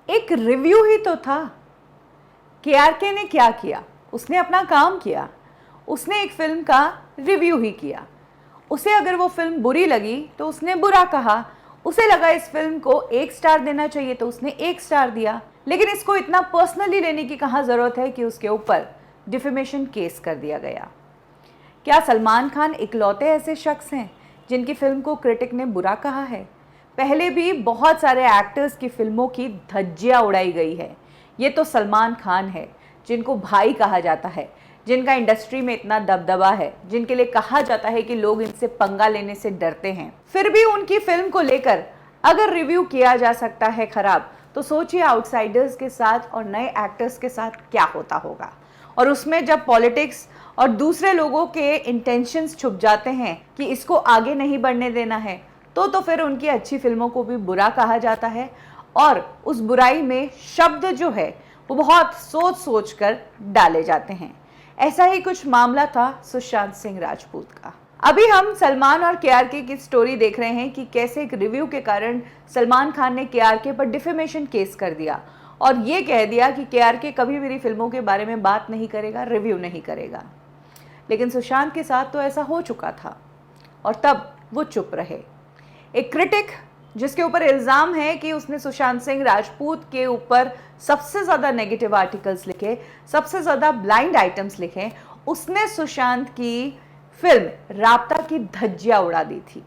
एक रिव्यू ही तो था। केआरके ने क्या किया? उसने अपना काम किया, उसने एक फिल्म का रिव्यू ही किया। उसे अगर वो फिल्म बुरी लगी तो उसने बुरा कहा, उसे लगा इस फिल्म को 1 स्टार देना चाहिए तो उसने 1 स्टार दिया। लेकिन इसको इतना पर्सनली लेने की कहाँ ज़रूरत है कि उसके ऊपर डिफेमेशन केस कर दिया गया। क्या सलमान खान इकलौते ऐसे शख्स हैं जिनकी फिल्म को क्रिटिक ने बुरा कहा है? पहले भी बहुत सारे एक्टर्स की फिल्मों की धज्जियां उड़ाई गई है। ये तो सलमान खान है जिनको भाई कहा जाता है, जिनका इंडस्ट्री में इतना दबदबा है, जिनके लिए कहा जाता है कि लोग इनसे पंगा लेने से डरते हैं। फिर भी उनकी फिल्म को लेकर अगर रिव्यू किया जा सकता है खराब, तो सोचिए आउटसाइडर्स के साथ और नए एक्टर्स के साथ क्या होता होगा। और उसमें जब पॉलिटिक्स और दूसरे लोगों के इंटेंशंस छुप जाते हैं कि इसको आगे नहीं बढ़ने देना है, तो फिर उनकी अच्छी फिल्मों को भी बुरा कहा जाता है। और उस बुराई में शब्द जो है वो बहुत सोच सोच कर डाले जाते हैं। ऐसा ही कुछ मामला था सुशांत सिंह राजपूत का। अभी हम सलमान और केआरके की स्टोरी देख रहे हैं कि कैसे एक रिव्यू के कारण सलमान खान ने केआरके पर डिफेमेशन केस कर दिया और ये कह दिया कि केआरके कभी मेरी फिल्मों के बारे में बात नहीं करेगा, रिव्यू नहीं करेगा। लेकिन सुशांत के साथ तो ऐसा हो चुका था और तब वो चुप रहे। एक क्रिटिक जिसके ऊपर इल्ज़ाम है कि उसने सुशांत सिंह राजपूत के ऊपर सबसे ज़्यादा नेगेटिव आर्टिकल्स लिखे, सबसे ज़्यादा ब्लाइंड आइटम्स लिखे, उसने सुशांत की फिल्म राब्ता की धज्जियां उड़ा दी थी।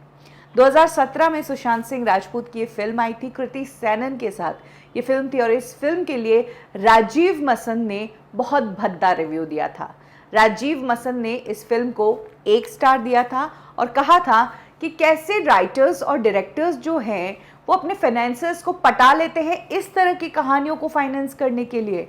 2017 में सुशांत सिंह राजपूत की ये फिल्म आई थी कृति सैनन के साथ। ये फिल्म थी और इस फिल्म के लिए राजीव मसंद ने बहुत भद्दा रिव्यू दिया था। राजीव मसंद ने इस फिल्म को 1 स्टार दिया था और कहा था कि कैसे राइटर्स और डायरेक्टर्स जो हैं वो अपने फाइनेंसर्स को पटा लेते हैं इस तरह की कहानियों को फाइनेंस करने के लिए।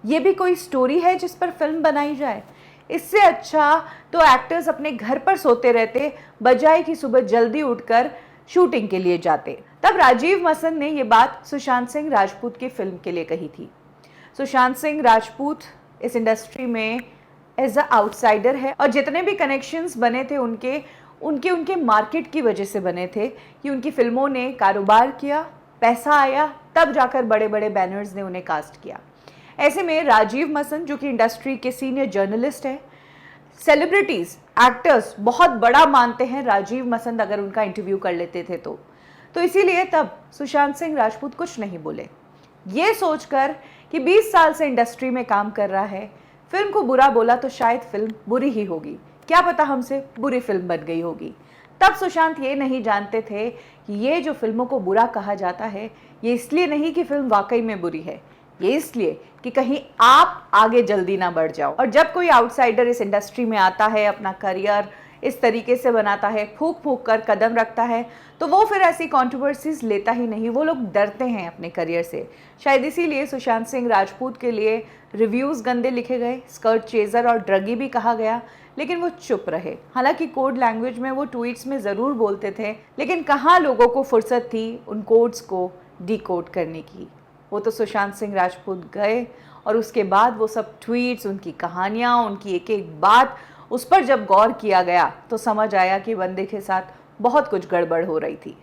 ये भी कोई स्टोरी है जिस पर फिल्म बनाई जाए? इससे अच्छा तो एक्टर्स अपने घर पर सोते रहते बजाय कि सुबह जल्दी उठकर शूटिंग के लिए जाते। तब राजीव मसंद ने ये बात सुशांत सिंह राजपूत की फिल्म के लिए कही थी। सुशांत सिंह राजपूत इस इंडस्ट्री में एज अ आउटसाइडर है और जितने भी कनेक्शंस बने थे उनके मार्केट की वजह से बने थे कि उनकी फिल्मों ने कारोबार किया, पैसा आया, तब जाकर बड़े बड़े बैनर्स ने उन्हें कास्ट किया। ऐसे में राजीव मसंद जो कि इंडस्ट्री के सीनियर जर्नलिस्ट हैं, सेलिब्रिटीज़, एक्टर्स बहुत बड़ा मानते हैं राजीव मसंद अगर उनका इंटरव्यू कर लेते थे तो इसीलिए तब सुशांत सिंह राजपूत कुछ नहीं बोले। ये सोचकर कि 20 साल से इंडस्ट्री में काम कर रहा है, फिल्म को बुरा बोला तो शायद फिल्म बुरी ही होगी, क्या पता हमसे बुरी फिल्म बन गई होगी। तब सुशांत ये नहीं जानते थे कि ये जो फिल्मों को बुरा कहा जाता है ये इसलिए नहीं कि फिल्म वाकई में बुरी है, ये इसलिए कि कहीं आप आगे जल्दी ना बढ़ जाओ। और जब कोई आउटसाइडर इस इंडस्ट्री में आता है, अपना करियर इस तरीके से बनाता है, फूंक फूंक कर कदम रखता है, तो वो फिर ऐसी कंट्रोवर्सीज लेता ही नहीं। वो लोग डरते हैं अपने करियर से। शायद इसीलिए सुशांत सिंह राजपूत के लिए रिव्यूज़ गंदे लिखे गए, स्कर्ट चेजर और ड्रगी भी कहा गया, लेकिन वो चुप रहे। हालांकि कोड लैंग्वेज में वो ट्वीट्स में ज़रूर बोलते थे, लेकिन कहाँ लोगों को फुर्सत थी उन कोड्स को डिकोड करने की। वो तो सुशांत सिंह राजपूत गए और उसके बाद वो सब ट्वीट्स, उनकी कहानियाँ, उनकी एक एक बात, उस पर जब गौर किया गया तो समझ आया कि बंदे के साथ बहुत कुछ गड़बड़ हो रही थी।